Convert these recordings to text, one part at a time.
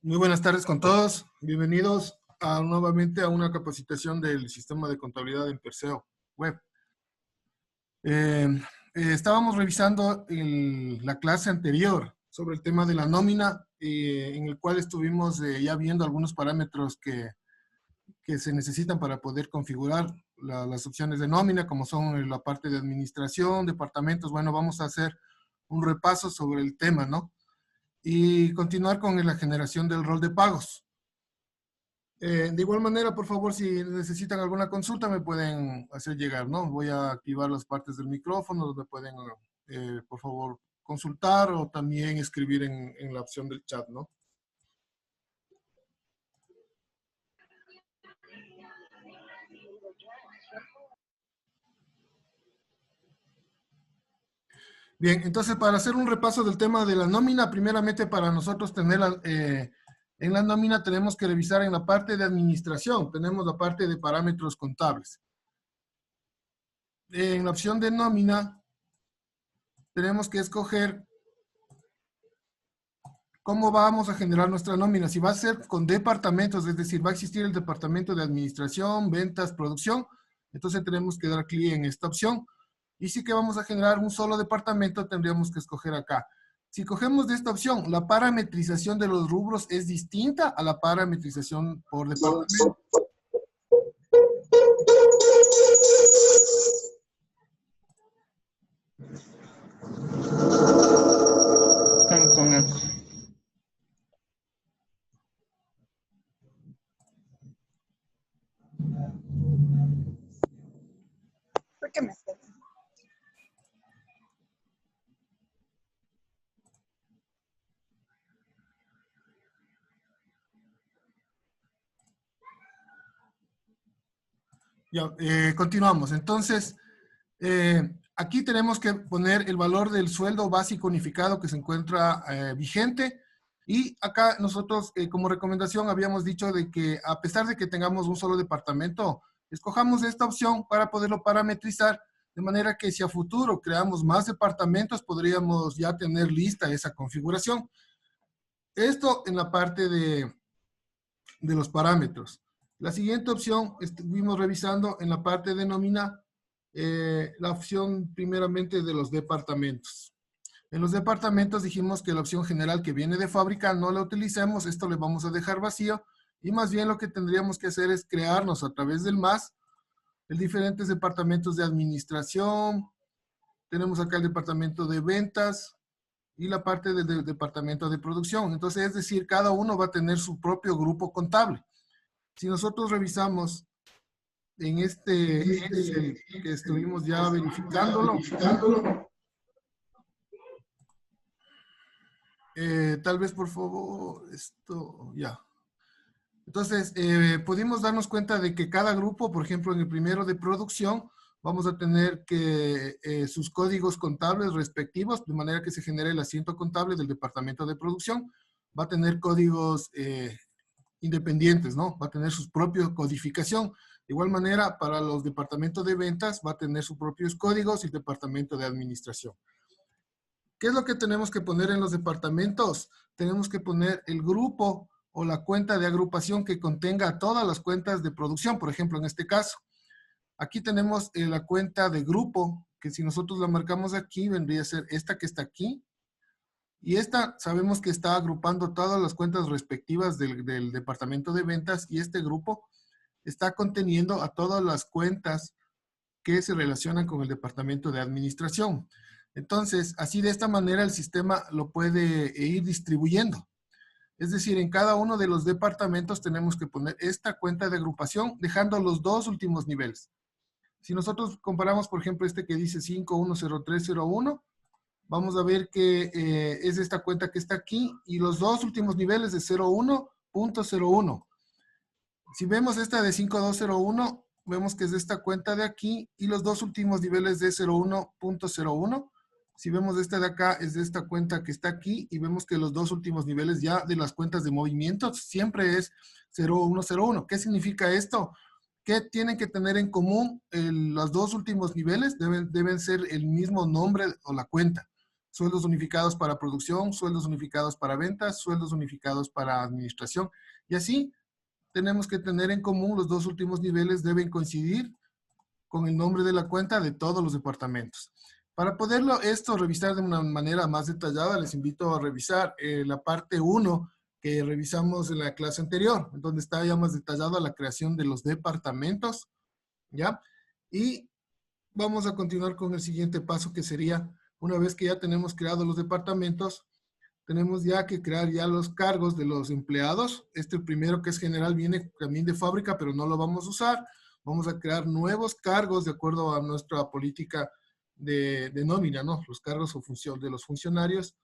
Muy buenas tardes con todos. Bienvenidos nuevamente a una capacitación del sistema de contabilidad en Perseo Web. Estábamos revisando la clase anterior sobre el tema de la nómina, en el cual estuvimos ya viendo algunos parámetros que se necesitan para poder configurar las opciones de nómina, como son la parte de administración, departamentos. Bueno, vamos a hacer un repaso sobre el tema, ¿no? Y continuar con la generación del rol de pagos. De igual manera, por favor, si necesitan alguna consulta, me pueden hacer llegar, ¿no? Voy a activar las partes del micrófono donde pueden, por favor, consultar o también escribir en la opción del chat, ¿no? Bien, entonces para hacer un repaso del tema de la nómina, primeramente para nosotros tener en la nómina tenemos que revisar en la parte de administración, tenemos la parte de parámetros contables. En la opción de nómina tenemos que escoger cómo vamos a generar nuestra nómina. Si va a ser con departamentos, es decir, va a existir el departamento de administración, ventas, producción, entonces tenemos que dar clic en esta opción. Y si que vamos a generar un solo departamento, tendríamos que escoger acá. Si cogemos de esta opción, la parametrización de los rubros es distinta a la parametrización por departamento. ¿Por qué me esperan? Ya, continuamos. Entonces, aquí tenemos que poner el valor del sueldo básico unificado que se encuentra vigente. Y acá nosotros, como recomendación, habíamos dicho de que a pesar de que tengamos un solo departamento, escojamos esta opción para poderlo parametrizar, de manera que si a futuro creamos más departamentos, podríamos ya tener lista esa configuración. Esto en la parte de los parámetros. La siguiente opción, estuvimos revisando en la parte de nómina, la opción primeramente de los departamentos. En los departamentos dijimos que la opción general que viene de fábrica no la utilicemos, esto le vamos a dejar vacío, y más bien lo que tendríamos que hacer es crearnos a través del más, el diferentes departamentos de administración, tenemos acá el departamento de ventas, y la parte del departamento de producción. Entonces, es decir, cada uno va a tener su propio grupo contable. Si nosotros revisamos en este Excel que estuvimos ya verificándolo, tal vez por favor, esto ya. Entonces, pudimos darnos cuenta de que cada grupo, por ejemplo, en el primero de producción, vamos a tener que sus códigos contables respectivos, de manera que se genere el asiento contable del departamento de producción, va a tener códigos independientes, ¿no? Va a tener su propia codificación. De igual manera, para los departamentos de ventas, va a tener sus propios códigos y el departamento de administración. ¿Qué es lo que tenemos que poner en los departamentos? Tenemos que poner el grupo o la cuenta de agrupación que contenga todas las cuentas de producción, por ejemplo, en este caso. Aquí tenemos la cuenta de grupo, que si nosotros la marcamos aquí, vendría a ser esta que está aquí. Y esta sabemos que está agrupando todas las cuentas respectivas del departamento de ventas, y este grupo está conteniendo a todas las cuentas que se relacionan con el departamento de administración. Entonces, así de esta manera el sistema lo puede ir distribuyendo. Es decir, en cada uno de los departamentos tenemos que poner esta cuenta de agrupación, dejando los dos últimos niveles. Si nosotros comparamos, por ejemplo, este que dice 510301, vamos a ver que es esta cuenta que está aquí, y los dos últimos niveles de 01.01. Si vemos esta de 5201, vemos que es de esta cuenta de aquí, y los dos últimos niveles de 01.01. Si vemos esta de acá, es de esta cuenta que está aquí, y vemos que los dos últimos niveles ya de las cuentas de movimientos siempre es 0101. ¿Qué significa esto? Que tienen que tener en común los dos últimos niveles, deben ser el mismo nombre o la cuenta. sueldos unificados para producción, sueldos unificados para ventas, sueldos unificados para administración. Y así tenemos que tener en común los dos últimos niveles deben coincidir con el nombre de la cuenta de todos los departamentos. Para poderlo revisar de una manera más detallada, les invito a revisar la parte 1 que revisamos en la clase anterior, donde está ya más detallada la creación de los departamentos, ¿ya? Y vamos a continuar con el siguiente paso, que sería, una vez que ya tenemos creados los departamentos, tenemos ya que crear ya los cargos de los empleados. El primero, que es general, viene también de fábrica, pero no lo vamos a usar. Vamos a crear nuevos cargos de acuerdo a nuestra política de nómina, ¿no? Los cargos o función de los funcionarios,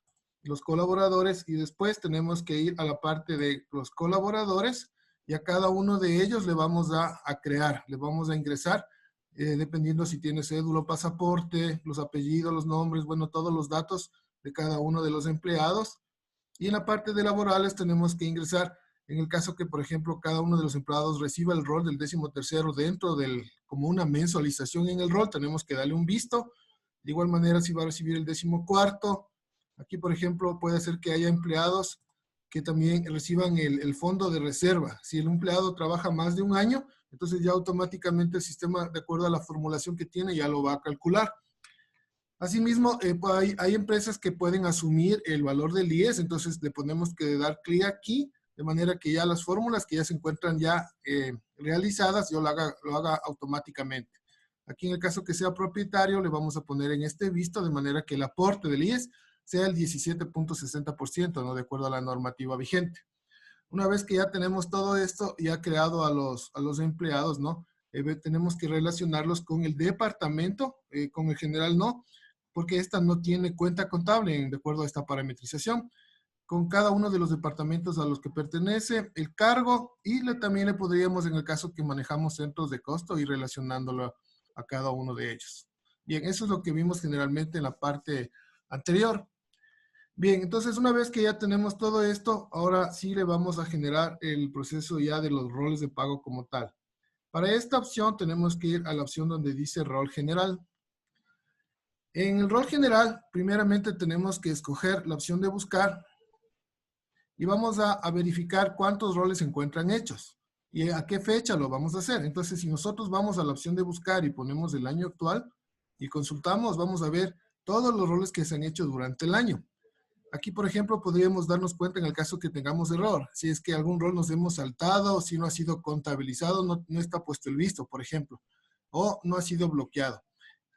los colaboradores, y después tenemos que ir a la parte de los colaboradores y a cada uno de ellos le vamos a crear, le vamos a ingresar, dependiendo si tiene cédula o pasaporte, los apellidos, los nombres, bueno, todos los datos de cada uno de los empleados. Y en la parte de laborales tenemos que ingresar, en el caso que, por ejemplo, cada uno de los empleados reciba el rol del 13º dentro del, como una mensualización en el rol, tenemos que darle un visto. De igual manera, si va a recibir el 14º, aquí, por ejemplo, puede ser que haya empleados que también reciban el fondo de reserva. Si el empleado trabaja más de un año, entonces ya automáticamente el sistema, de acuerdo a la formulación que tiene, ya lo va a calcular. Asimismo, pues hay empresas que pueden asumir el valor del IES, entonces le ponemos que dar clic aquí, de manera que ya las fórmulas que ya se encuentran ya realizadas, yo lo haga automáticamente. Aquí en el caso que sea propietario, le vamos a poner en este visto, de manera que el aporte del IES sea el 17.60%, ¿no? De acuerdo a la normativa vigente. Una vez que ya tenemos todo esto ya creado a los empleados, ¿no? Tenemos que relacionarlos con el departamento, con el general no, porque esta no tiene cuenta contable de acuerdo a esta parametrización. Con cada uno de los departamentos a los que pertenece, el cargo, y también le podríamos, en el caso que manejamos centros de costo, ir relacionándolo a cada uno de ellos. Bien, eso es lo que vimos generalmente en la parte anterior. Bien, entonces una vez que ya tenemos todo esto, ahora sí le vamos a generar el proceso ya de los roles de pago como tal. Para esta opción tenemos que ir a la opción donde dice rol general. En el rol general, primeramente tenemos que escoger la opción de buscar y vamos a verificar cuántos roles se encuentran hechos y a qué fecha lo vamos a hacer. Entonces, si nosotros vamos a la opción de buscar y ponemos el año actual y consultamos, vamos a ver todos los roles que se han hecho durante el año. Aquí, por ejemplo, podríamos darnos cuenta en el caso que tengamos error. Si es que algún rol nos hemos saltado, o si no ha sido contabilizado, no está puesto el visto, por ejemplo, o no ha sido bloqueado.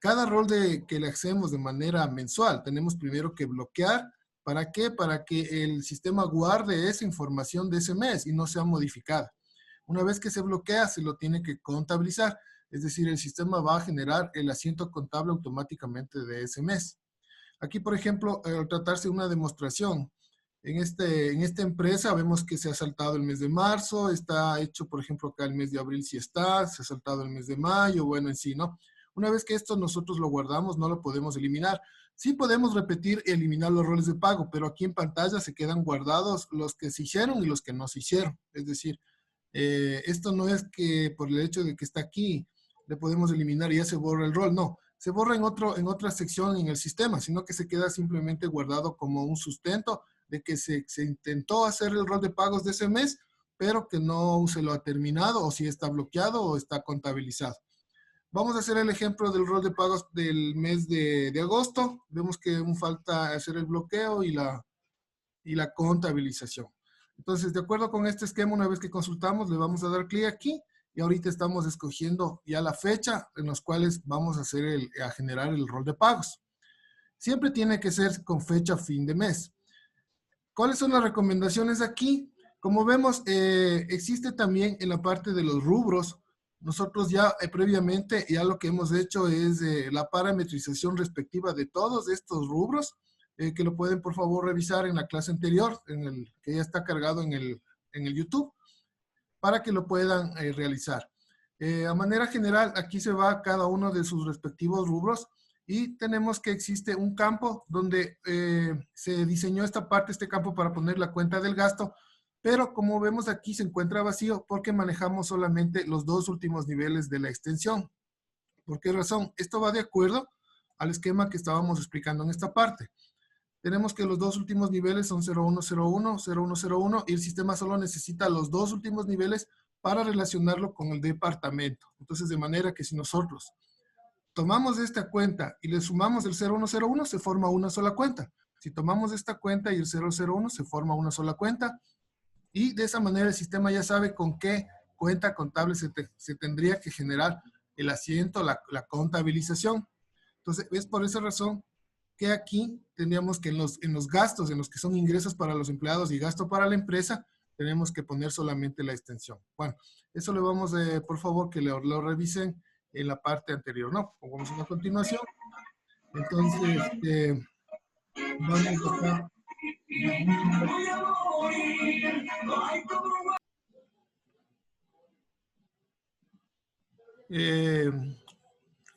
Cada rol que le hacemos de manera mensual, tenemos primero que bloquear. ¿Para qué? Para que el sistema guarde esa información de ese mes y no sea modificada. Una vez que se bloquea, se lo tiene que contabilizar. Es decir, el sistema va a generar el asiento contable automáticamente de ese mes. Aquí, por ejemplo, al tratarse de una demostración, en esta empresa vemos que se ha saltado el mes de marzo, está hecho, por ejemplo, acá el mes de abril sí está, se ha saltado el mes de mayo, bueno, en sí, ¿no? Una vez que esto nosotros lo guardamos, no lo podemos eliminar. Sí podemos repetir y eliminar los roles de pago, pero aquí en pantalla se quedan guardados los que se hicieron y los que no se hicieron. Es decir, esto no es que por el hecho de que está aquí le podemos eliminar y ya se borra el rol, no. Se borra en otra sección en el sistema, sino que se queda simplemente guardado como un sustento de que se intentó hacer el rol de pagos de ese mes, pero que no se lo ha terminado o si está bloqueado o está contabilizado. Vamos a hacer el ejemplo del rol de pagos del mes de agosto. Vemos que aún falta hacer el bloqueo y la contabilización. Entonces, de acuerdo con este esquema, una vez que consultamos, le vamos a dar clic aquí y ahorita estamos escogiendo ya la fecha en las cuales vamos a generar el rol de pagos. Siempre tiene que ser con fecha fin de mes. ¿Cuáles son las recomendaciones aquí? Como vemos, existe también en la parte de los rubros. Nosotros ya previamente, ya lo que hemos hecho es la parametrización respectiva de todos estos rubros, que lo pueden por favor revisar en la clase anterior, que ya está cargado en el YouTube, para que lo puedan realizar. A manera general, aquí se va cada uno de sus respectivos rubros y tenemos que existe un campo donde se diseñó este campo para poner la cuenta del gasto, pero como vemos aquí se encuentra vacío porque manejamos solamente los dos últimos niveles de la extensión. ¿Por qué razón? Esto va de acuerdo al esquema que estábamos explicando en esta parte. tenemos que los dos últimos niveles son 0101, 0101 y el sistema solo necesita los dos últimos niveles para relacionarlo con el departamento. Entonces, de manera que si nosotros tomamos esta cuenta y le sumamos el 0101, se forma una sola cuenta. Si tomamos esta cuenta y el 001, se forma una sola cuenta. Y de esa manera el sistema ya sabe con qué cuenta contable se tendría que generar el asiento, la contabilización. Entonces, es por esa razón que aquí tendríamos que en los gastos, en los que son ingresos para los empleados y gasto para la empresa, tenemos que poner solamente la extensión. Bueno, eso le vamos, por favor, que lo revisen en la parte anterior, ¿no? Pongamos una continuación. Entonces, vamos acá.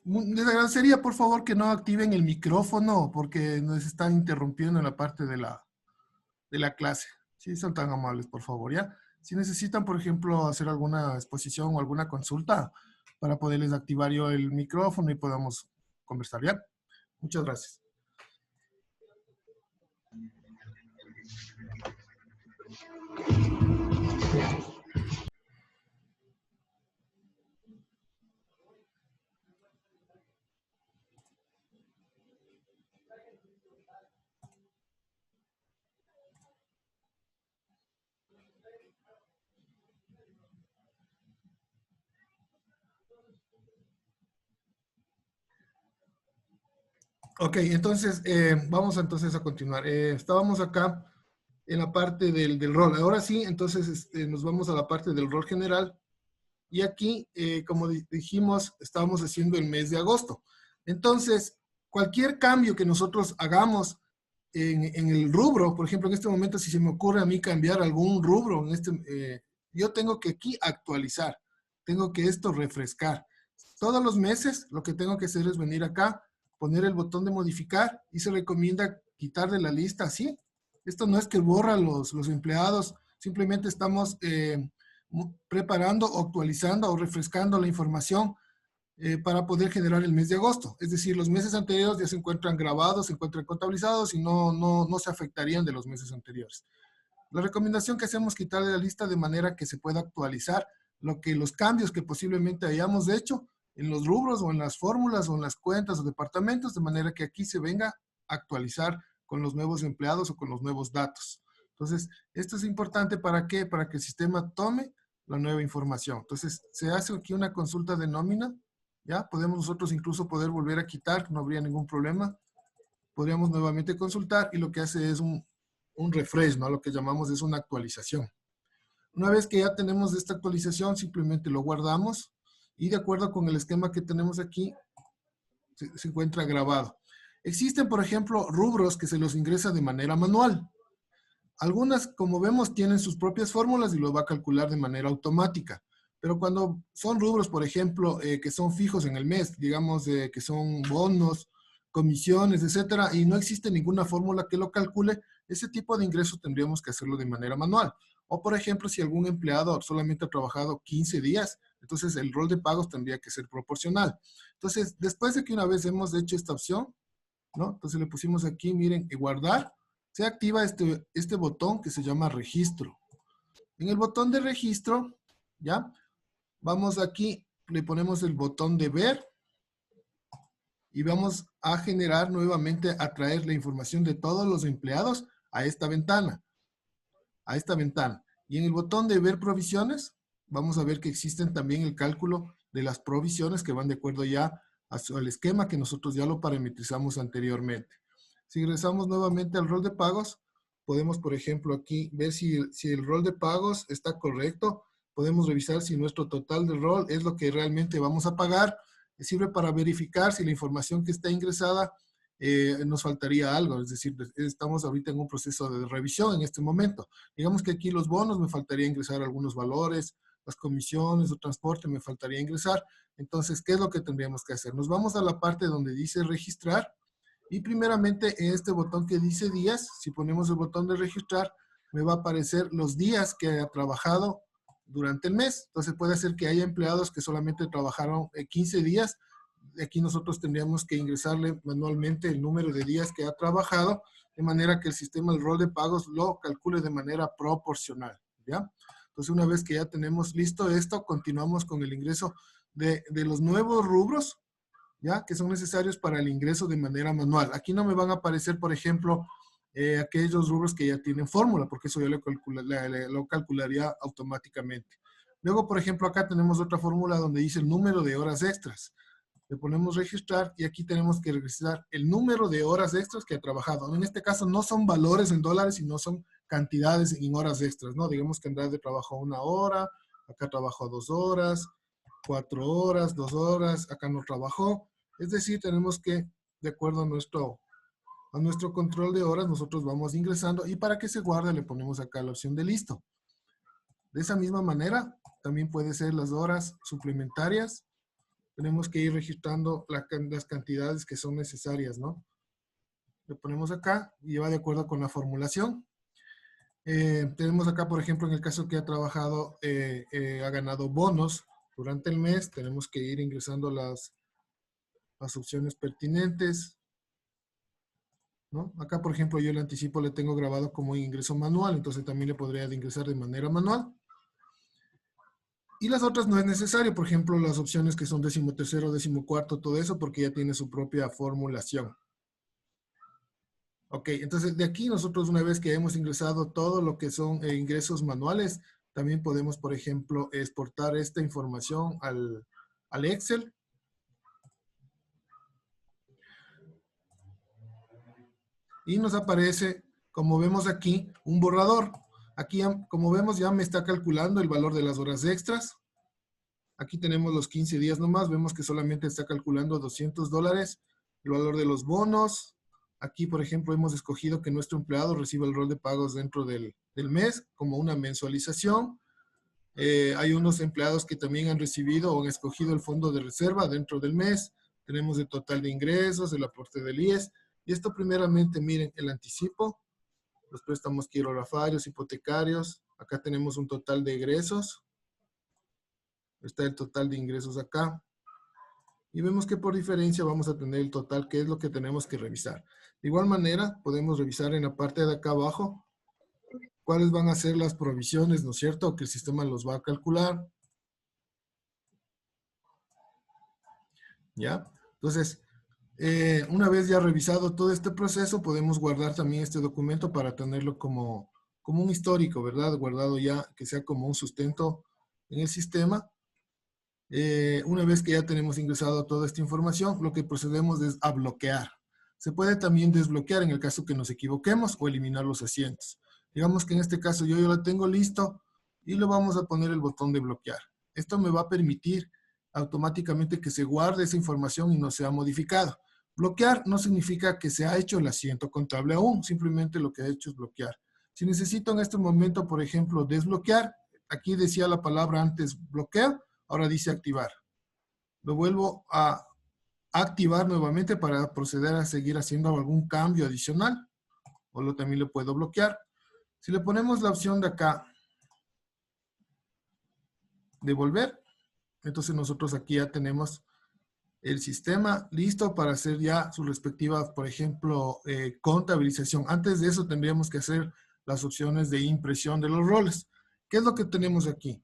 Les agradecería, por favor, que no activen el micrófono porque nos están interrumpiendo en la parte de la clase. Si son tan amables, por favor, ¿ya? Si necesitan, por ejemplo, hacer alguna exposición o alguna consulta para poderles activar yo el micrófono y podamos conversar, ¿ya? Muchas gracias. Ok, entonces, vamos entonces a continuar. Estábamos acá en la parte del rol. Ahora sí, entonces nos vamos a la parte del rol general. Y aquí, como dijimos, estábamos haciendo el mes de agosto. Entonces, cualquier cambio que nosotros hagamos en el rubro, por ejemplo, en este momento, si se me ocurre a mí cambiar algún rubro, yo tengo que aquí actualizar, tengo que esto refrescar. Todos los meses lo que tengo que hacer es venir acá, poner el botón de modificar y se recomienda quitar de la lista así. Esto no es que borra los empleados, simplemente estamos preparando, actualizando o refrescando la información para poder generar el mes de agosto. Es decir, los meses anteriores ya se encuentran grabados, se encuentran contabilizados y no se afectarían de los meses anteriores. La recomendación que hacemos es quitar de la lista de manera que se pueda actualizar los cambios que posiblemente hayamos hecho en los rubros o en las fórmulas o en las cuentas o departamentos, de manera que aquí se venga a actualizar con los nuevos empleados o con los nuevos datos. Entonces, esto es importante ¿para qué? Para que el sistema tome la nueva información. Entonces, se hace aquí una consulta de nómina, ¿ya? Podemos nosotros incluso poder volver a quitar, no habría ningún problema. Podríamos nuevamente consultar y lo que hace es un refresh, ¿no? Lo que llamamos es una actualización. Una vez que ya tenemos esta actualización, simplemente lo guardamos y de acuerdo con el esquema que tenemos aquí, se encuentra grabado. Existen, por ejemplo, rubros que se los ingresa de manera manual. Algunas, como vemos, tienen sus propias fórmulas y lo va a calcular de manera automática. Pero cuando son rubros, por ejemplo, que son fijos en el mes, digamos que son bonos, comisiones, etcétera, y no existe ninguna fórmula que lo calcule, ese tipo de ingresos tendríamos que hacerlo de manera manual. O, por ejemplo, si algún empleado solamente ha trabajado 15 días, entonces el rol de pagos tendría que ser proporcional. Entonces, después de que una vez hemos hecho esta opción, ¿no? Entonces le pusimos aquí, miren, guardar, se activa este botón que se llama registro. En el botón de registro, ¿ya? Vamos aquí, le ponemos el botón de ver y vamos a generar nuevamente, a traer la información de todos los empleados a esta ventana. Y en el botón de ver provisiones, vamos a ver que existen también el cálculo de las provisiones que van de acuerdo ya al esquema que nosotros ya lo parametrizamos anteriormente. Si regresamos nuevamente al rol de pagos, podemos, por ejemplo, aquí ver si el rol de pagos está correcto. Podemos revisar si nuestro total de rol es lo que realmente vamos a pagar. Sirve para verificar si la información que está ingresada nos faltaría algo. Es decir, estamos ahorita en un proceso de revisión en este momento. Digamos que aquí los bonos me faltaría ingresar algunos valores, las comisiones o transporte me faltaría ingresar. Entonces, ¿qué es lo que tendríamos que hacer? Nos vamos a la parte donde dice registrar. Y primeramente en este botón que dice días, si ponemos el botón de registrar, me va a aparecer los días que haya trabajado durante el mes. Entonces puede ser que haya empleados que solamente trabajaron 15 días. Aquí nosotros tendríamos que ingresarle manualmente el número de días que ha trabajado de manera que el sistema, el rol de pagos, lo calcule de manera proporcional, ¿ya? Entonces, una vez que ya tenemos listo esto, continuamos con el ingreso de los nuevos rubros, ¿ya? Que son necesarios para el ingreso de manera manual. Aquí no me van a aparecer, por ejemplo, aquellos rubros que ya tienen fórmula, porque eso ya lo calcularía automáticamente. Luego, por ejemplo, acá tenemos otra fórmula donde dice el número de horas extras. Le ponemos registrar y aquí tenemos que registrar el número de horas extras que ha trabajado. En este caso no son valores en dólares, sino son cantidades en horas extras, ¿no? Digamos que Andrade trabajó 1 hora, acá trabajó 2 horas, 4 horas, 2 horas, acá no trabajó. Es decir, tenemos que, de acuerdo a nuestro control de horas, nosotros vamos ingresando y para que se guarde le ponemos acá la opción de listo. De esa misma manera, también puede ser las horas suplementarias. Tenemos que ir registrando las cantidades que son necesarias, ¿no? Le ponemos acá y va de acuerdo con la formulación. Tenemos acá, por ejemplo, en el caso que ha trabajado, ha ganado bonos durante el mes, tenemos que ir ingresando las opciones pertinentes, ¿no? Acá, por ejemplo, yo el anticipo le tengo grabado como ingreso manual, entonces también le podría ingresar de manera manual. Y las otras no es necesario, por ejemplo, las opciones que son 13º, 14º, todo eso, porque ya tiene su propia formulación. Ok, entonces de aquí nosotros una vez que hemos ingresado todo lo que son ingresos manuales, también podemos, por ejemplo, exportar esta información al Excel. Y nos aparece, como vemos aquí, un borrador. Aquí, como vemos, ya me está calculando el valor de las horas extras. Aquí tenemos los 15 días nomás. Vemos que solamente está calculando $200. El valor de los bonos. Aquí, por ejemplo, hemos escogido que nuestro empleado reciba el rol de pagos dentro del mes como una mensualización. Hay unos empleados que también han recibido o han escogido el fondo de reserva dentro del mes. Tenemos el total de ingresos, el aporte del IES. Y esto primeramente, miren, el anticipo, los préstamos quirografarios, hipotecarios. Acá tenemos un total de egresos. Está el total de ingresos acá. Y vemos que por diferencia vamos a tener el total, que es lo que tenemos que revisar. De igual manera, podemos revisar en la parte de acá abajo cuáles van a ser las provisiones, ¿no es cierto? Que el sistema los va a calcular. ¿Ya? Entonces, una vez ya revisado todo este proceso, podemos guardar también este documento para tenerlo como un histórico, ¿verdad? Guardado ya, que sea como un sustento en el sistema. Una vez que ya tenemos ingresado toda esta información, lo que procedemos es a bloquear. Se puede también desbloquear en el caso que nos equivoquemos o eliminar los asientos. Digamos que en este caso yo ya lo tengo listo y le vamos a poner el botón de bloquear. Esto me va a permitir automáticamente que se guarde esa información y no sea modificado. Bloquear no significa que se ha hecho el asiento contable aún, simplemente lo que ha hecho es bloquear. Si necesito en este momento, por ejemplo, desbloquear, aquí decía la palabra antes bloquear, ahora dice activar. Lo vuelvo a activar nuevamente para proceder a seguir haciendo algún cambio adicional. O también lo puedo bloquear. Si le ponemos la opción de acá, devolver, entonces nosotros aquí ya tenemos el sistema listo para hacer ya su respectiva, por ejemplo, contabilización. Antes de eso tendríamos que hacer las opciones de impresión de los roles. ¿Qué es lo que tenemos aquí?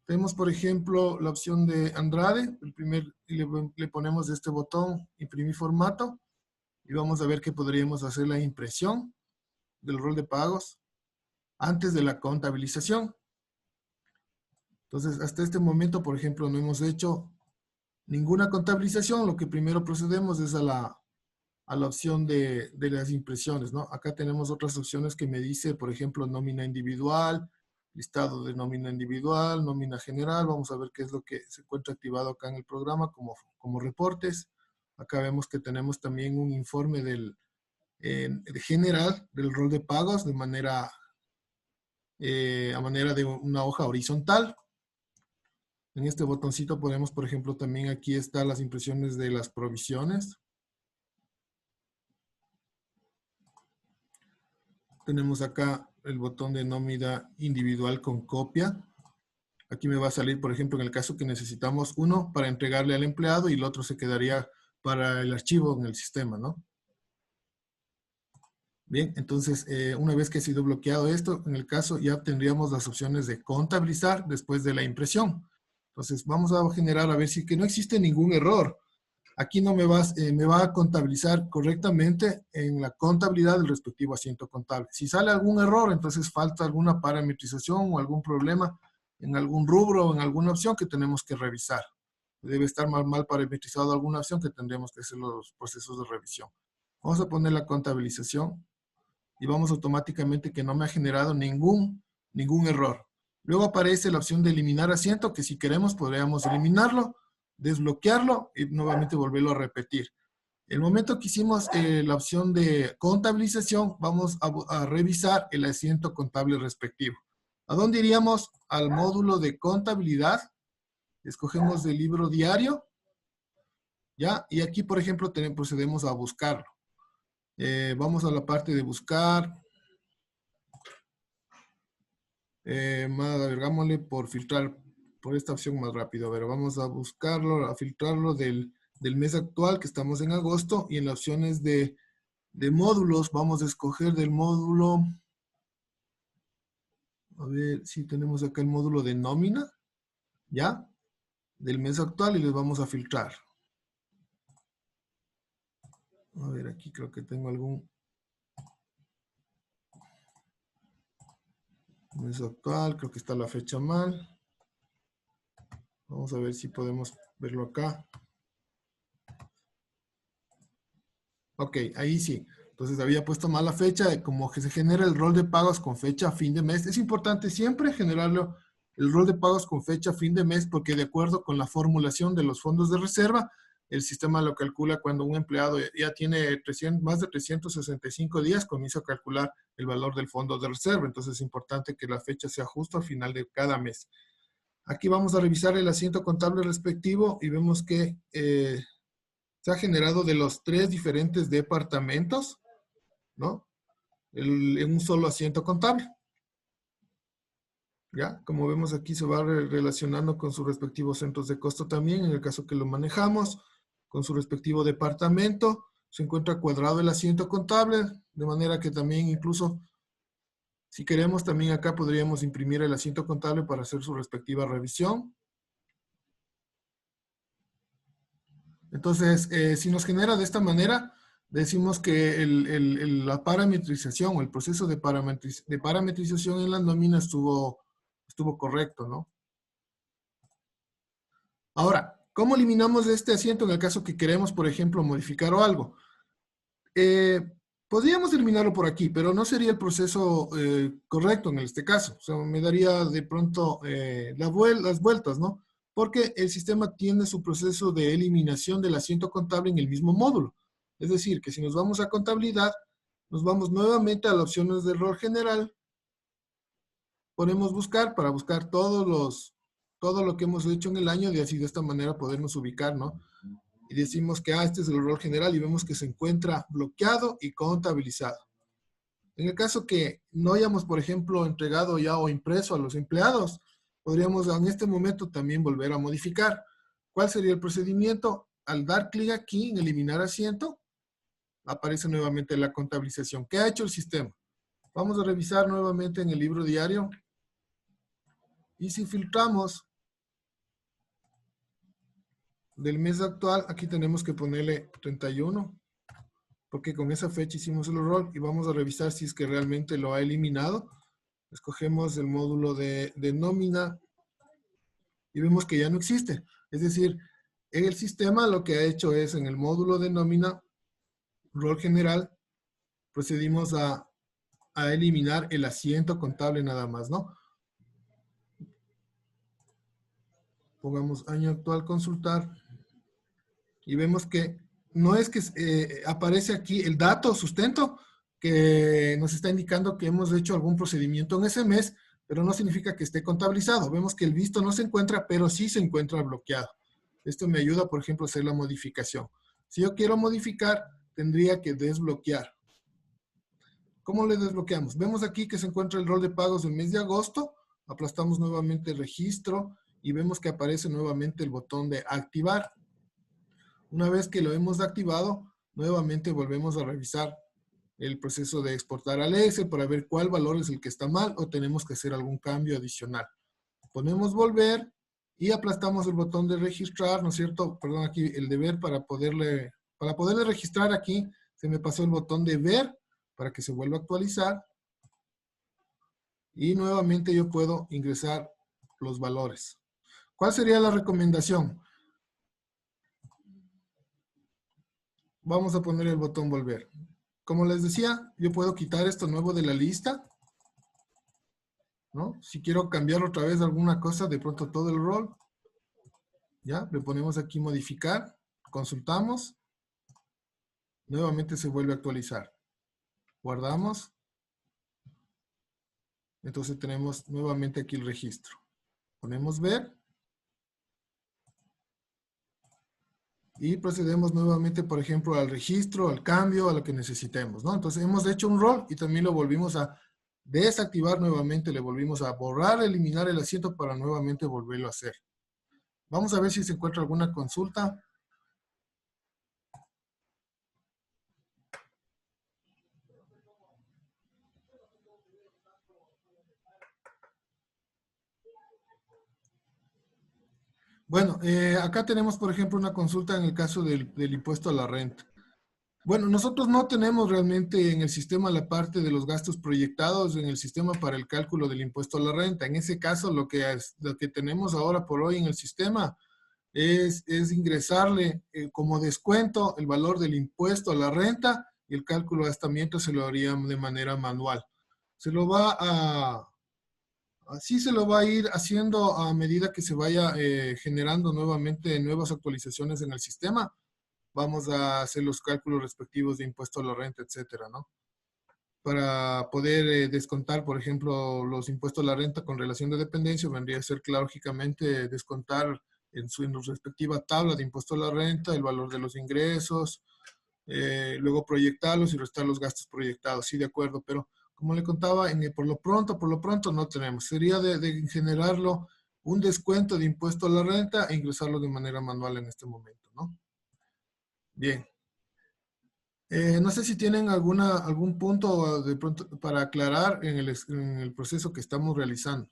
Tenemos, por ejemplo, la opción de Andrade. Le ponemos este botón, imprimir formato, y vamos a ver que podríamos hacer la impresión del rol de pagos antes de la contabilización. Entonces, hasta este momento, por ejemplo, no hemos hecho ninguna contabilización. Lo que primero procedemos es a la opción de las impresiones, ¿no? Acá tenemos otras opciones que me dice, por ejemplo, nómina individual, listado de nómina individual, nómina general. Vamos a ver qué es lo que se encuentra activado acá en el programa como reportes. Acá vemos que tenemos también un informe general del rol de pagos a manera de una hoja horizontal. En este botoncito podemos, por ejemplo, también aquí están las impresiones de las provisiones. Tenemos acá el botón de nómina individual con copia. Aquí me va a salir, por ejemplo, en el caso que necesitamos uno para entregarle al empleado y el otro se quedaría para el archivo en el sistema, ¿no? Bien, entonces, una vez que ha sido bloqueado esto, en el caso ya tendríamos las opciones de contabilizar después de la impresión. Entonces, vamos a generar a ver si que no existe ningún error. Aquí no me va a contabilizar correctamente en la contabilidad del respectivo asiento contable. Si sale algún error, entonces falta alguna parametrización o algún problema en algún rubro o en alguna opción que tenemos que revisar. Debe estar mal parametrizado alguna opción que tendremos que hacer los procesos de revisión. Vamos a poner la contabilización y vamos automáticamente que no me ha generado ningún error. Luego aparece la opción de eliminar asiento, que si queremos podríamos eliminarlo, desbloquearlo y nuevamente volverlo a repetir. El momento que hicimos la opción de contabilización, vamos a revisar el asiento contable respectivo. ¿A dónde iríamos? Al módulo de contabilidad. Escogemos el libro diario, ¿ya? Y aquí, por ejemplo, procedemos a buscarlo. Vamos a la parte de buscar. Agregámosle por filtrar, por esta opción más rápido. A ver, vamos a buscarlo, a filtrarlo del mes actual, que estamos en agosto, y en las opciones de módulos, vamos a escoger del módulo, a ver si tenemos acá el módulo de nómina, ¿ya? Del mes actual, y les vamos a filtrar. A ver, aquí creo que tengo algún mes actual, creo que está la fecha mal. Vamos a ver si podemos verlo acá. Ok, ahí sí. Entonces había puesto mal la fecha, como que se genera el rol de pagos con fecha a fin de mes. Es importante siempre generarlo el rol de pagos con fecha a fin de mes, porque de acuerdo con la formulación de los fondos de reserva, el sistema lo calcula cuando un empleado ya tiene más de 365 días, comienza a calcular el valor del fondo de reserva. Entonces es importante que la fecha sea justo al final de cada mes. Aquí vamos a revisar el asiento contable respectivo y vemos que se ha generado de los 3 diferentes departamentos, ¿no? En un solo asiento contable. ¿Ya? Como vemos aquí se va relacionando con sus respectivos centros de costo también, en el caso que lo manejamos, con su respectivo departamento. Se encuentra cuadrado el asiento contable, de manera que también incluso, si queremos, también acá podríamos imprimir el asiento contable para hacer su respectiva revisión. Entonces, si nos genera de esta manera, decimos que la parametrización o el proceso de parametrización en la nómina estuvo correcto, ¿no? Ahora, ¿cómo eliminamos este asiento en el caso que queremos, por ejemplo, modificar o algo? Podríamos eliminarlo por aquí, pero no sería el proceso correcto en este caso. O sea, me daría de pronto las vueltas, ¿no? Porque el sistema tiene su proceso de eliminación del asiento contable en el mismo módulo. Es decir, que si nos vamos a contabilidad, nos vamos nuevamente a las opciones de rol general, ponemos buscar para buscar todo lo que hemos hecho en el año y así de esta manera podernos ubicar, ¿no? Y decimos que este es el rol general y vemos que se encuentra bloqueado y contabilizado. En el caso que no hayamos, por ejemplo, entregado ya o impreso a los empleados, podríamos en este momento también volver a modificar. ¿Cuál sería el procedimiento? Al dar clic aquí en eliminar asiento, aparece nuevamente la contabilización. ¿Qué ha hecho el sistema? Vamos a revisar nuevamente en el libro diario. Y si filtramos del mes actual, aquí tenemos que ponerle 31, porque con esa fecha hicimos el error y vamos a revisar si es que realmente lo ha eliminado. Escogemos el módulo de nómina y vemos que ya no existe. Es decir, en el sistema lo que ha hecho es en el módulo de nómina, rol general, procedimos a eliminar el asiento contable nada más, ¿no? Pongamos año actual consultar y vemos que no es que aparece aquí el dato sustento que nos está indicando que hemos hecho algún procedimiento en ese mes, pero no significa que esté contabilizado. Vemos que el visto no se encuentra, pero sí se encuentra bloqueado. Esto me ayuda, por ejemplo, a hacer la modificación. Si yo quiero modificar, tendría que desbloquear. ¿Cómo le desbloqueamos? Vemos aquí que se encuentra el rol de pagos del mes de agosto. Aplastamos nuevamente registro y vemos que aparece nuevamente el botón de activar. Una vez que lo hemos activado, nuevamente volvemos a revisar el proceso de exportar al Excel para ver cuál valor es el que está mal o tenemos que hacer algún cambio adicional. Ponemos volver y aplastamos el botón de registrar, ¿no es cierto? Perdón, aquí el de ver para poderle registrar aquí, se me pasó el botón de ver para que se vuelva a actualizar. Y nuevamente yo puedo ingresar los valores. ¿Cuál sería la recomendación? Vamos a poner el botón volver. Como les decía, yo puedo quitar esto nuevo de la lista, ¿no? Si quiero cambiar otra vez alguna cosa, de pronto todo el rol, ¿ya? Le ponemos aquí modificar, consultamos, nuevamente se vuelve a actualizar. Guardamos. Entonces tenemos nuevamente aquí el registro. Ponemos ver. Y procedemos nuevamente, por ejemplo, al registro, al cambio, a lo que necesitemos, ¿no? Entonces hemos hecho un rol y también lo volvimos a desactivar nuevamente, le volvimos a borrar, eliminar el asiento para nuevamente volverlo a hacer. Vamos a ver si se encuentra alguna consulta. Bueno, acá tenemos, por ejemplo, una consulta en el caso del impuesto a la renta. Bueno, nosotros no tenemos realmente en el sistema la parte de los gastos proyectados en el sistema para el cálculo del impuesto a la renta. En ese caso, lo que tenemos ahora por hoy en el sistema es ingresarle como descuento el valor del impuesto a la renta y el cálculo hasta mientras se lo haría de manera manual. Así se lo va a ir haciendo a medida que se vaya generando nuevamente nuevas actualizaciones en el sistema. Vamos a hacer los cálculos respectivos de impuesto a la renta, etcétera, ¿no? Para poder descontar, por ejemplo, los impuestos a la renta con relación de dependencia, vendría a ser, lógicamente, descontar en su respectiva tabla de impuesto a la renta el valor de los ingresos, luego proyectarlos y restar los gastos proyectados, sí, de acuerdo, pero como le contaba, por lo pronto no tenemos. Sería de generarlo un descuento de impuesto a la renta e ingresarlo de manera manual en este momento, ¿no? Bien. No sé si tienen algún punto de pronto para aclarar en el proceso que estamos realizando.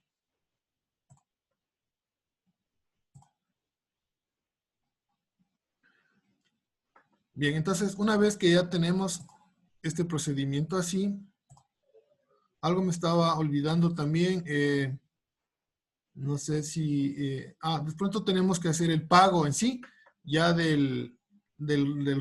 Bien, entonces una vez que ya tenemos este procedimiento así, algo me estaba olvidando también. No sé si... de pronto tenemos que hacer el pago en sí, ya del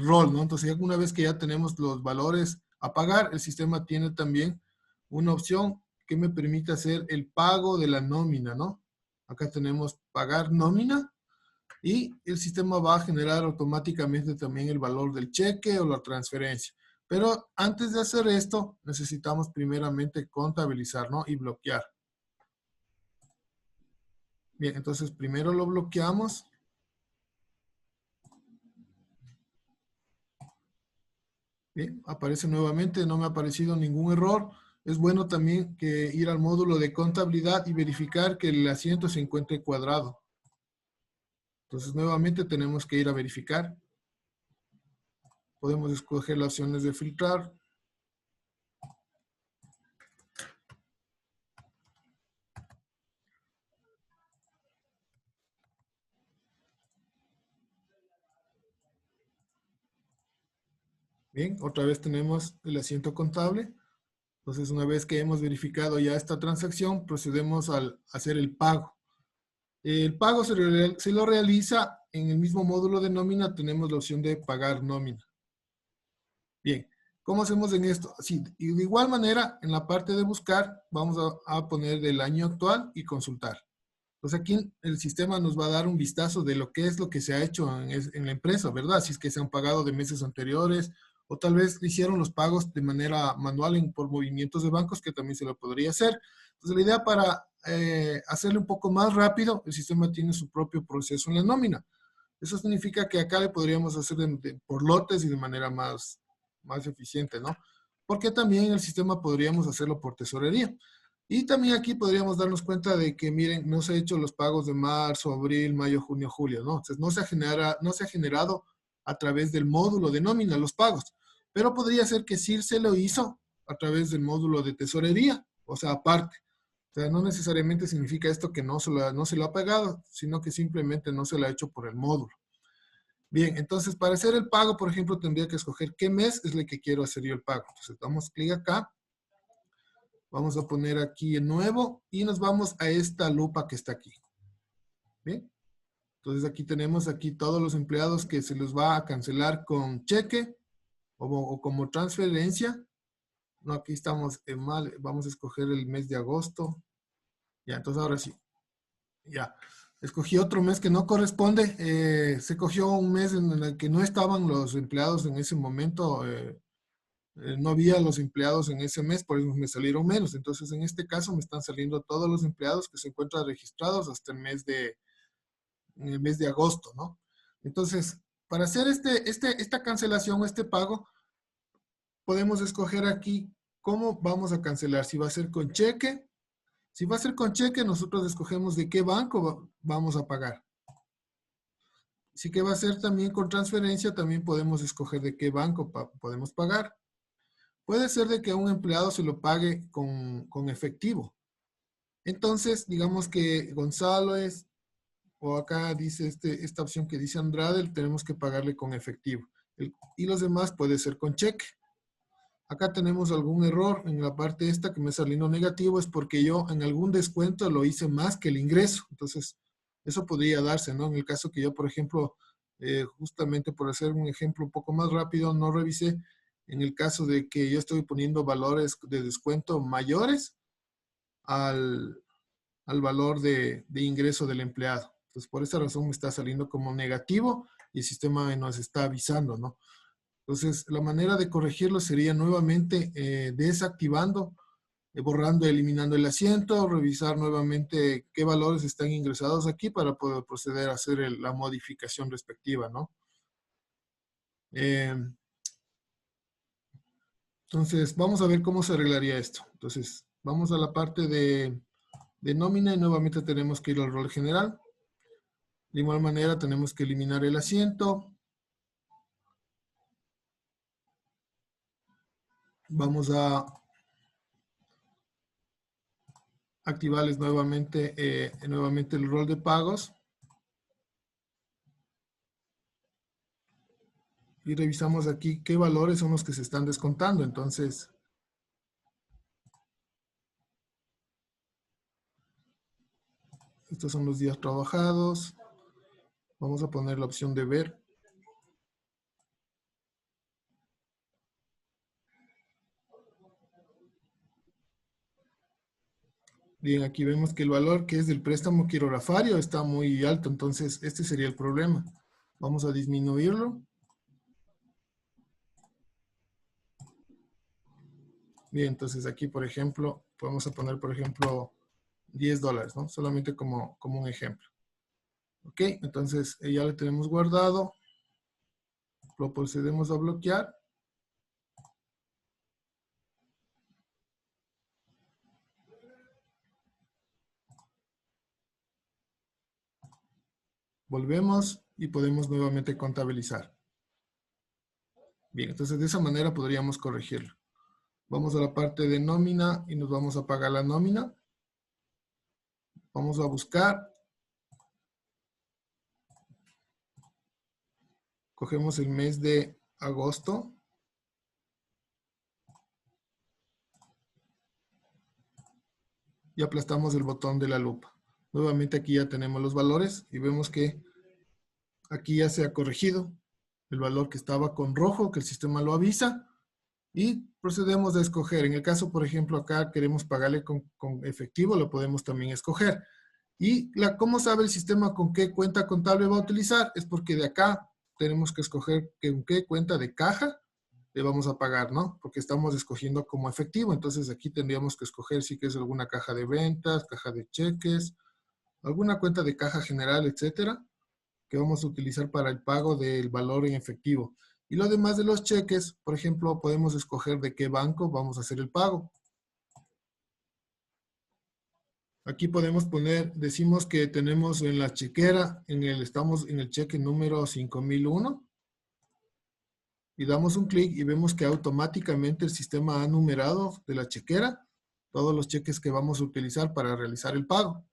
rol, ¿no? Entonces, ya una vez que ya tenemos los valores a pagar, el sistema tiene también una opción que me permite hacer el pago de la nómina, ¿no? Acá tenemos pagar nómina y el sistema va a generar automáticamente también el valor del cheque o la transferencia. Pero antes de hacer esto, necesitamos primeramente contabilizar, ¿no? Y bloquear. Bien, entonces primero lo bloqueamos. Bien, aparece nuevamente, no me ha aparecido ningún error. Es bueno también que ir al módulo de contabilidad y verificar que el asiento se encuentre cuadrado. Entonces nuevamente tenemos que ir a verificar. Podemos escoger las opciones de filtrar. Bien, otra vez tenemos el asiento contable. Entonces, una vez que hemos verificado ya esta transacción, procedemos a hacer el pago. El pago se lo realiza en el mismo módulo de nómina, tenemos la opción de pagar nómina. Bien, ¿cómo hacemos en esto? Sí, y de igual manera, en la parte de buscar, vamos a poner el año actual y consultar. Entonces aquí el sistema nos va a dar un vistazo de lo que es lo que se ha hecho en la empresa, ¿verdad? Si es que se han pagado de meses anteriores o tal vez hicieron los pagos de manera manual por movimientos de bancos, que también se lo podría hacer. Entonces la idea para hacerlo un poco más rápido, el sistema tiene su propio proceso en la nómina. Eso significa que acá le podríamos hacer por lotes y de manera más eficiente, ¿no? Porque también el sistema podríamos hacerlo por tesorería. Y también aquí podríamos darnos cuenta de que, miren, no se han hecho los pagos de marzo, abril, mayo, junio, julio, ¿no? Entonces no se ha generado a través del módulo de nómina los pagos. Pero podría ser que sí se lo hizo a través del módulo de tesorería, o sea, aparte. O sea, no necesariamente significa esto que no se lo ha pagado, sino que simplemente no se lo ha hecho por el módulo. Bien, entonces para hacer el pago, por ejemplo, tendría que escoger qué mes es el que quiero hacer yo el pago. Entonces damos clic acá, vamos a poner aquí en nuevo y nos vamos a esta lupa que está aquí. Bien, entonces aquí tenemos aquí todos los empleados que se les va a cancelar con cheque o como transferencia. No, aquí estamos en mal, vamos a escoger el mes de agosto. Ya, entonces ahora sí, ya. Escogí otro mes que no corresponde. Se cogió un mes en el que no estaban los empleados en ese momento. No había los empleados en ese mes, por eso me salieron menos. Entonces, en este caso, me están saliendo todos los empleados que se encuentran registrados hasta el mes de agosto, ¿no? Entonces, para hacer esta cancelación, este pago, podemos escoger aquí cómo vamos a cancelar. Si va a ser con cheque. Si va a ser con cheque, nosotros escogemos de qué banco vamos a pagar. Si que va a ser también con transferencia, también podemos escoger de qué banco podemos pagar. Puede ser de que a un empleado se lo pague con efectivo. Entonces, digamos que Gonzalo es, o acá dice esta opción que dice Andrade, tenemos que pagarle con efectivo. Y los demás puede ser con cheque. Acá tenemos algún error en la parte esta que me saliendo negativo, es porque yo en algún descuento lo hice más que el ingreso. Entonces, eso podría darse, ¿no? En el caso que yo, por ejemplo, justamente por hacer un ejemplo un poco más rápido, no revisé, en el caso de que yo estoy poniendo valores de descuento mayores al valor de ingreso del empleado. Entonces, por esa razón me está saliendo como negativo y el sistema nos está avisando, ¿no? Entonces, la manera de corregirlo sería nuevamente desactivando, borrando, eliminando el asiento, revisar nuevamente qué valores están ingresados aquí para poder proceder a hacer la modificación respectiva, ¿no? Entonces, vamos a ver cómo se arreglaría esto. Entonces, vamos a la parte de nómina y nuevamente tenemos que ir al rol general. De igual manera, tenemos que eliminar el asiento. Vamos a activarles nuevamente el rol de pagos. Y revisamos aquí qué valores son los que se están descontando. Entonces, estos son los días trabajados. Vamos a poner la opción de ver. Bien, aquí vemos que el valor que es del préstamo quirografario está muy alto, entonces este sería el problema. Vamos a disminuirlo. Bien, entonces aquí, por ejemplo, podemos poner, por ejemplo, $10, ¿no? Solamente como un ejemplo. Ok, entonces ya lo tenemos guardado. Lo procedemos a bloquear. Volvemos y podemos nuevamente contabilizar. Bien, entonces de esa manera podríamos corregirlo. Vamos a la parte de nómina y nos vamos a pagar la nómina. Vamos a buscar. Cogemos el mes de agosto. Y aplastamos el botón de la lupa. Nuevamente aquí ya tenemos los valores y vemos que aquí ya se ha corregido el valor que estaba con rojo, que el sistema lo avisa. Y procedemos a escoger. En el caso, por ejemplo, acá queremos pagarle con efectivo, lo podemos también escoger. Y ¿cómo sabe el sistema con qué cuenta contable va a utilizar? Es porque de acá tenemos que escoger con qué cuenta de caja le vamos a pagar, ¿no? Porque estamos escogiendo como efectivo. Entonces aquí tendríamos que escoger si que es alguna caja de ventas, caja de cheques, alguna cuenta de caja general, etcétera, que vamos a utilizar para el pago del valor en efectivo. Y lo demás de los cheques, por ejemplo, podemos escoger de qué banco vamos a hacer el pago. Aquí podemos poner, decimos que tenemos en la chequera, estamos en el cheque número 5001. y damos un clic y vemos que automáticamente el sistema ha numerado de la chequera todos los cheques que vamos a utilizar para realizar el pago.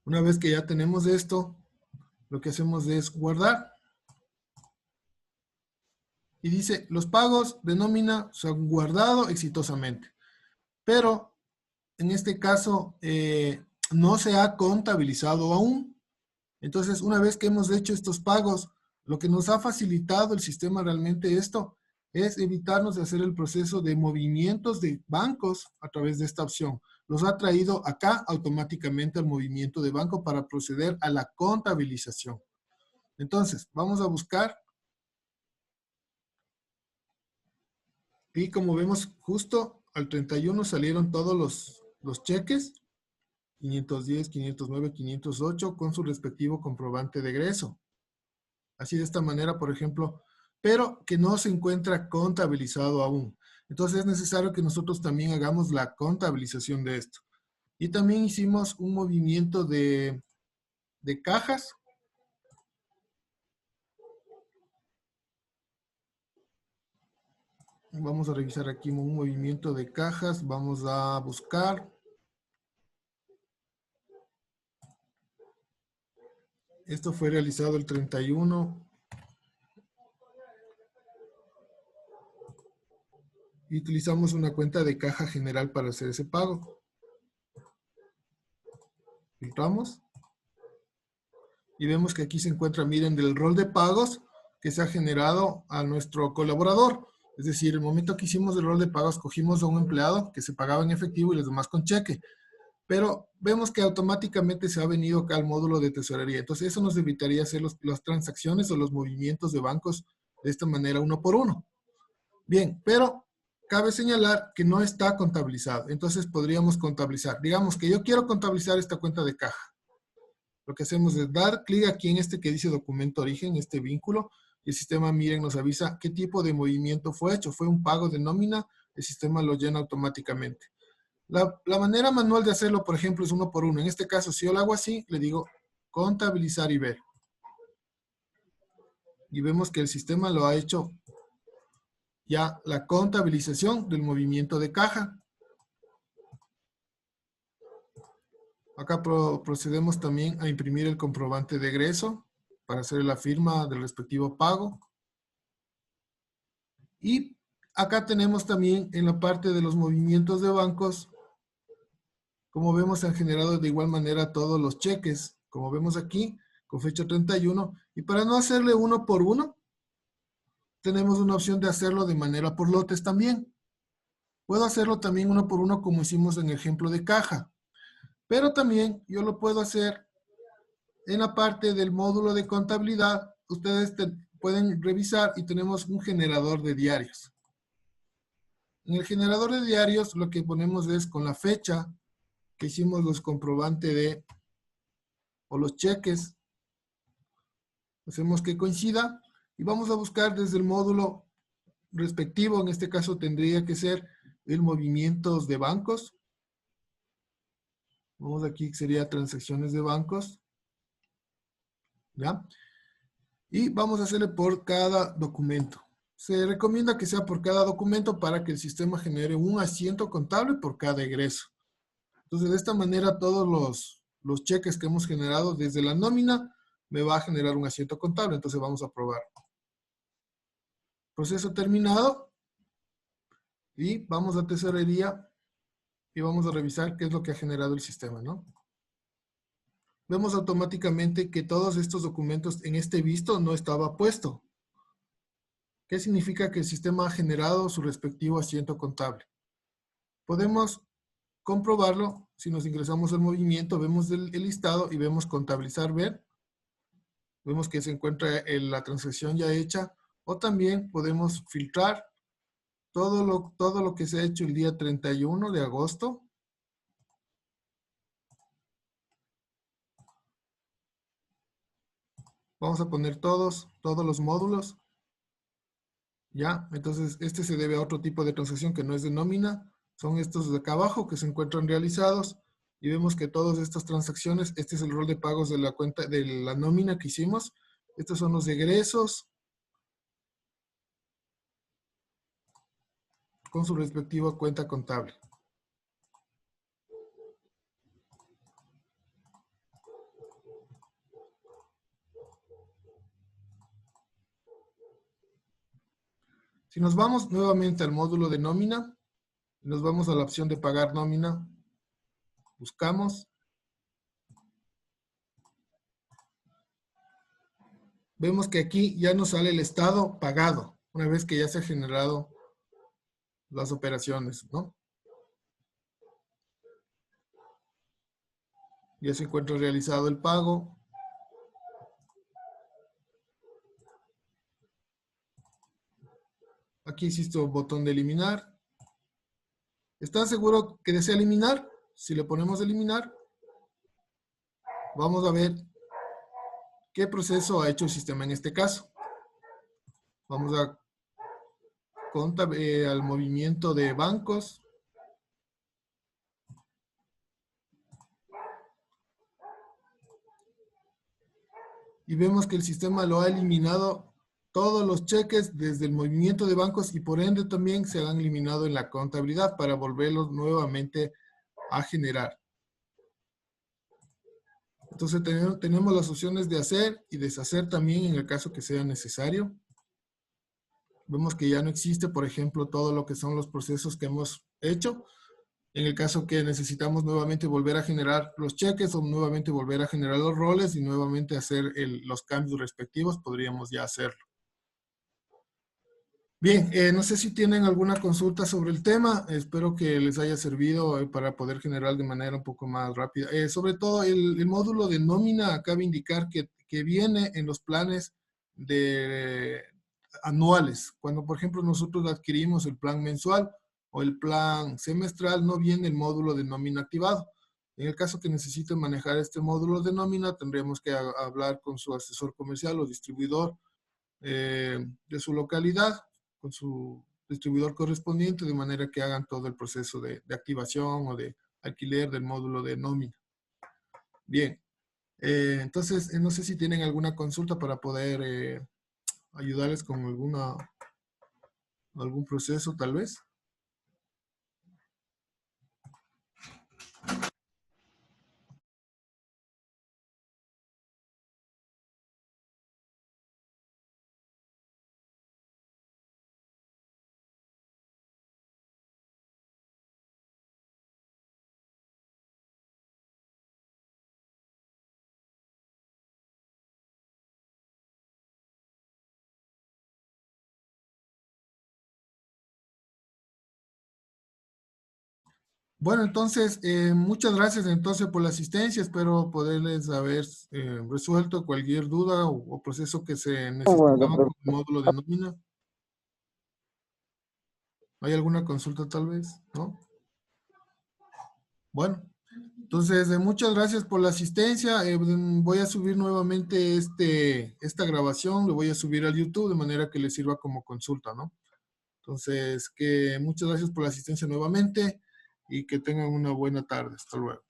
Una vez que ya tenemos esto, lo que hacemos es guardar. Y dice, los pagos de nómina se han guardado exitosamente. Pero en este caso no se ha contabilizado aún. Entonces, una vez que hemos hecho estos pagos, lo que nos ha facilitado el sistema realmente esto es evitarnos de hacer el proceso de movimientos de bancos a través de esta opción. Los ha traído acá automáticamente al movimiento de banco para proceder a la contabilización. Entonces, vamos a buscar. Y como vemos, justo al 31 salieron todos los cheques. 510, 509, 508 con su respectivo comprobante de egreso. Así de esta manera, por ejemplo, pero que no se encuentra contabilizado aún. Entonces es necesario que nosotros también hagamos la contabilización de esto. Y también hicimos un movimiento de cajas. Vamos a revisar aquí un movimiento de cajas. Vamos a buscar. Esto fue realizado el 31. Y utilizamos una cuenta de caja general para hacer ese pago. Filtramos. Y vemos que aquí se encuentra, miren, del rol de pagos que se ha generado a nuestro colaborador. Es decir, el momento que hicimos el rol de pagos, cogimos a un empleado que se pagaba en efectivo y los demás con cheque. Pero vemos que automáticamente se ha venido acá al módulo de tesorería. Entonces eso nos evitaría hacer las transacciones o los movimientos de bancos de esta manera uno por uno. Bien, pero cabe señalar que no está contabilizado. Entonces podríamos contabilizar. Digamos que yo quiero contabilizar esta cuenta de caja. Lo que hacemos es dar clic aquí en este que dice documento origen, este vínculo, y el sistema, miren, nos avisa qué tipo de movimiento fue hecho. Fue un pago de nómina, el sistema lo llena automáticamente. La manera manual de hacerlo, por ejemplo, es uno por uno. En este caso, si yo lo hago así, le digo contabilizar y ver. Y vemos que el sistema lo ha hecho ya la contabilización del movimiento de caja. Acá procedemos también a imprimir el comprobante de egreso para hacer la firma del respectivo pago. Y acá tenemos también en la parte de los movimientos de bancos, como vemos, se han generado de igual manera todos los cheques, como vemos aquí, con fecha 31. Y para no hacerle uno por uno, tenemos una opción de hacerlo de manera por lotes también. Puedo hacerlo también uno por uno como hicimos en el ejemplo de caja. Pero también yo lo puedo hacer en la parte del módulo de contabilidad. Ustedes pueden revisar y tenemos un generador de diarios. En el generador de diarios lo que ponemos es con la fecha que hicimos los comprobantes o los cheques. Hacemos que coincida y vamos a buscar desde el módulo respectivo. En este caso tendría que ser el movimientos de bancos. Vamos aquí, sería transacciones de bancos. ¿Ya? Y vamos a hacerle por cada documento. Se recomienda que sea por cada documento para que el sistema genere un asiento contable por cada egreso. Entonces, de esta manera, todos los cheques que hemos generado desde la nómina me va a generar un asiento contable. Entonces, vamos a probar. Proceso terminado. Y vamos a tesorería y vamos a revisar qué es lo que ha generado el sistema, ¿no? Vemos automáticamente que todos estos documentos en este visto no estaba puesto. ¿Qué significa? Que el sistema ha generado su respectivo asiento contable. Podemos comprobarlo si nos ingresamos al movimiento, vemos el listado y vemos contabilizar, ver. Vemos que se encuentra la transacción ya hecha, o también podemos filtrar todo lo que se ha hecho el día 31 de agosto. Vamos a poner todos los módulos. ¿Ya? Entonces, este se debe a otro tipo de transacción que no es de nómina. Son estos de acá abajo que se encuentran realizados. Y vemos que todas estas transacciones, este es el rol de pagos de la cuenta, de la nómina que hicimos. Estos son los egresos con su respectiva cuenta contable. Si nos vamos nuevamente al módulo de nómina, nos vamos a la opción de pagar nómina, buscamos. Vemos que aquí ya nos sale el estado pagado, una vez que ya se han generado las operaciones, ¿no? Ya se encuentra realizado el pago. Aquí existe un botón de eliminar. ¿Está seguro que desea eliminar? Si le ponemos eliminar, vamos a ver qué proceso ha hecho el sistema en este caso. Vamos a al movimiento de bancos. Y vemos que el sistema lo ha eliminado todos los cheques desde el movimiento de bancos y por ende también se han eliminado en la contabilidad para volverlos nuevamente a generar. Entonces tenemos las opciones de hacer y deshacer también en el caso que sea necesario. Vemos que ya no existe, por ejemplo, todo lo que son los procesos que hemos hecho. En el caso que necesitamos nuevamente volver a generar los cheques o nuevamente volver a generar los roles y nuevamente hacer los cambios respectivos, podríamos ya hacerlo. Bien, no sé si tienen alguna consulta sobre el tema. Espero que les haya servido para poder generar de manera un poco más rápida. Sobre todo, el módulo de nómina cabe indicar que viene en los planes anuales. Cuando, por ejemplo, nosotros adquirimos el plan mensual o el plan semestral, no viene el módulo de nómina activado. En el caso que necesiten manejar este módulo de nómina, tendremos que hablar con su asesor comercial o distribuidor de su localidad, con su distribuidor correspondiente, de manera que hagan todo el proceso de activación o de alquiler del módulo de nómina. Bien, entonces no sé si tienen alguna consulta para poder ayudarles con algún proceso tal vez. Bueno, entonces, muchas gracias entonces por la asistencia. Espero poderles haber resuelto cualquier duda o proceso que se necesitaba con el módulo de nómina. ¿Hay alguna consulta tal vez? ¿No? Bueno, entonces, muchas gracias por la asistencia. Voy a subir nuevamente esta grabación, lo voy a subir al YouTube de manera que les sirva como consulta, ¿no? Entonces, muchas gracias por la asistencia nuevamente y que tengan una buena tarde. Hasta luego.